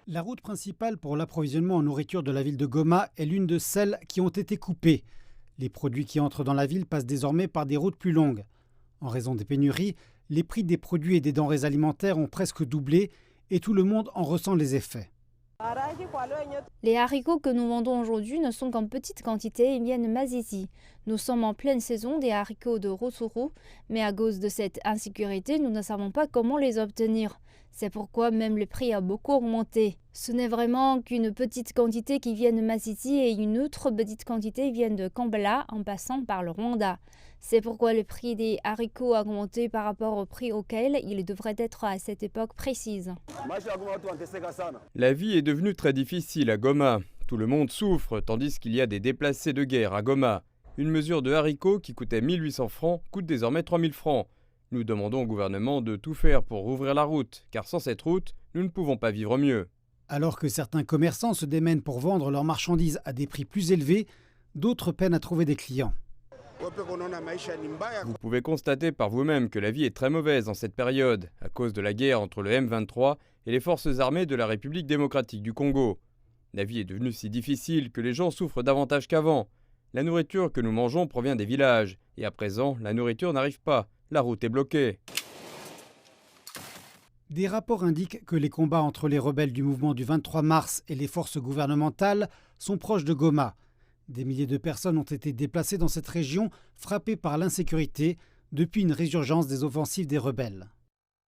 La route principale pour l'approvisionnement en nourriture de la ville de Goma est l'une de celles qui ont été coupées. Les produits qui entrent dans la ville passent désormais par des routes plus longues. En raison des pénuries, les prix des produits et des denrées alimentaires ont presque doublé et tout le monde en ressent les effets. Les haricots que nous vendons aujourd'hui ne sont qu'en petite quantité et viennent Masisi. Nous sommes en pleine saison des haricots de Rutshuru, mais à cause de cette insécurité, nous ne savons pas comment les obtenir. C'est pourquoi même le prix a beaucoup augmenté. Ce n'est vraiment qu'une petite quantité qui vient de Masisi et une autre petite quantité vient de Kambala en passant par le Rwanda. C'est pourquoi le prix des haricots a augmenté par rapport au prix auquel il devrait être à cette époque précise. La vie est devenue très difficile à Goma. Tout le monde souffre tandis qu'il y a des déplacés de guerre à Goma. Une mesure de haricots qui coûtait 1800 francs coûte désormais 3000 francs. Nous demandons au gouvernement de tout faire pour rouvrir la route, car sans cette route, nous ne pouvons pas vivre mieux. Alors que certains commerçants se démènent pour vendre leurs marchandises à des prix plus élevés, d'autres peinent à trouver des clients. Vous pouvez constater par vous-même que la vie est très mauvaise en cette période, à cause de la guerre entre le M23 et les forces armées de la République démocratique du Congo. La vie est devenue si difficile que les gens souffrent davantage qu'avant. La nourriture que nous mangeons provient des villages, et à présent, la nourriture n'arrive pas. La route est bloquée. Des rapports indiquent que les combats entre les rebelles du mouvement du 23 mars et les forces gouvernementales sont proches de Goma. Des milliers de personnes ont été déplacées dans cette région, frappée par l'insécurité, depuis une résurgence des offensives des rebelles.